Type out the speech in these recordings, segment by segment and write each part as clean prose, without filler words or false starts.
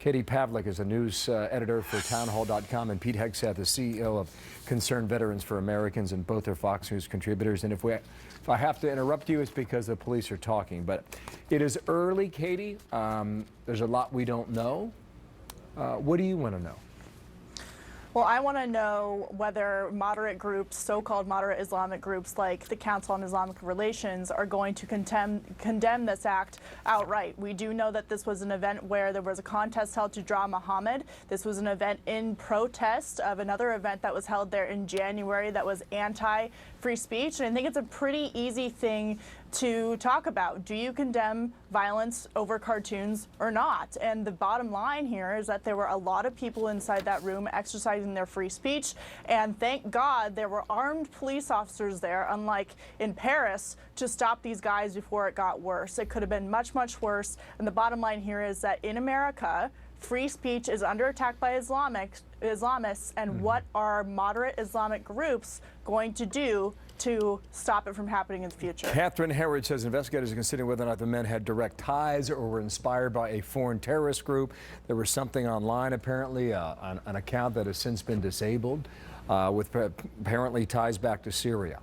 Katie Pavlich is a news editor for townhall.com, and Pete Hegseth, the CEO of Concerned Veterans for Americans, and both are Fox News contributors. And if I have to interrupt you, it's because the police are talking. But it is early, Katie. There's a lot we don't know. What do you want to know? Well, I want to know whether moderate groups, so-called moderate Islamic groups like the Council on Islamic Relations, are going to condemn this act outright. We do know that this was an event where there was a contest held to draw Muhammad. This was an event in protest of another event that was held there in January that was anti-free speech. And I think it's a pretty easy thing to talk about. Do you condemn violence over cartoons or not? And the bottom line here is that there were a lot of people inside that room exercising their free speech, and thank God there were armed police officers there, unlike in Paris, to stop these guys before it got worse. It could have been much, much worse. And the bottom line here is that in America, free speech is under attack by Islamists, and what are moderate Islamic groups going to do to stop it from happening in the future? Catherine Herod says investigators are considering whether or not the men had direct ties or were inspired by a foreign terrorist group. There was something online, apparently, an account that has since been disabled with apparently ties back to Syria.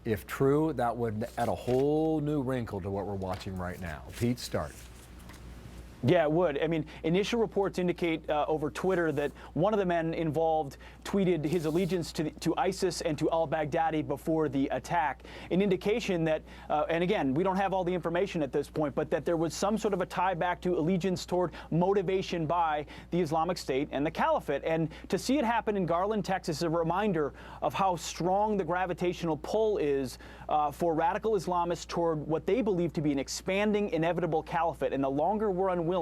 If true, that would add a whole new wrinkle to what we're watching right now. Pete, start. Yeah, it would. I mean, initial reports indicate over Twitter that one of the men involved tweeted his allegiance to ISIS and to al-Baghdadi before the attack, an indication that, and again, we don't have all the information at this point, but that there was some sort of a tie back to allegiance toward motivation by the Islamic State and the Caliphate. And to see it happen in Garland, Texas, is a reminder of how strong the gravitational pull is for radical Islamists toward what they believe to be an expanding, inevitable caliphate. And the longer we're unwilling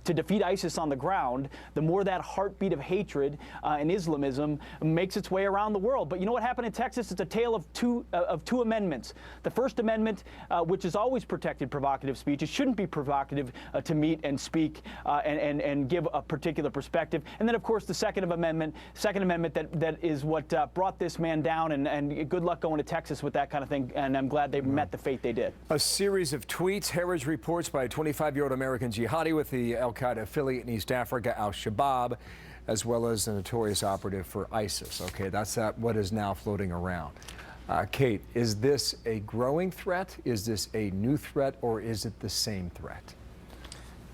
to defeat ISIS on the ground, the more that heartbeat of hatred and Islamism makes its way around the world. But you know what happened in Texas? It's a tale of two amendments. The First Amendment, which has always protected provocative speech, it shouldn't be provocative to meet and speak and give a particular perspective. And then, of course, the Second Amendment that is what brought this man down. And good luck going to Texas with that kind of thing. And I'm glad they met the fate they did. A series of tweets, Harrods reports by a 25-year-old American jihadi with the al-Qaeda affiliate in East Africa, al-Shabaab, as well as a notorious operative for ISIS. Okay, that's what is now floating around. Kate, is this a growing threat? Is this a new threat, or is it the same threat?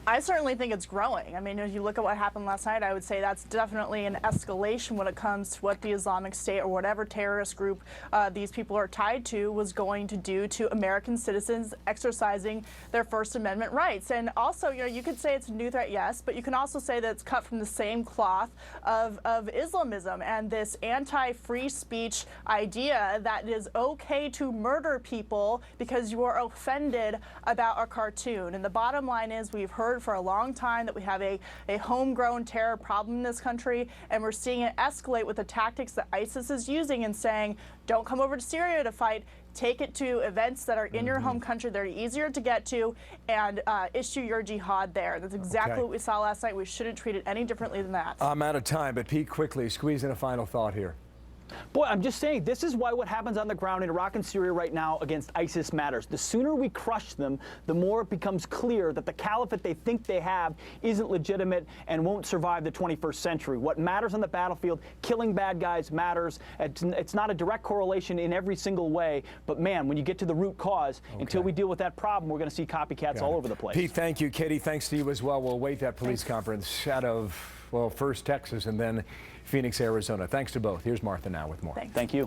I certainly think it's growing. I mean, as you look at what happened last night, I would say that's definitely an escalation when it comes to what the Islamic State or whatever terrorist group these people are tied to was going to do to American citizens exercising their First Amendment rights. And also, you know, you could say it's a new threat, yes, but you can also say that it's cut from the same cloth of Islamism and this anti-free speech idea that it is okay to murder people because you are offended about a cartoon. And the bottom line is we've heard for a long time that we have a homegrown terror problem in this country, and we're seeing it escalate with the tactics that ISIS is using and saying, don't come over to Syria to fight, take it to events that are in your home country that are easier to get to, and issue your jihad there. That's exactly what we saw last night. We shouldn't treat it any differently than that. I'm out of time, but Pete, quickly, squeeze in a final thought here. Boy, I'm just saying, this is why what happens on the ground in Iraq and Syria right now against ISIS matters. The sooner we crush them, the more it becomes clear that the caliphate they think they have isn't legitimate and won't survive the 21st century. What matters on the battlefield, killing bad guys matters. It's not a direct correlation in every single way, but man, when you get to the root cause, until we deal with that problem, we're going to see copycats all over the place. Pete, thank you. Katie, thanks to you as well. We'll await that police conference out of, well, first Texas and then Phoenix, Arizona. Thanks to both. Here's Martha now with more. Thank you.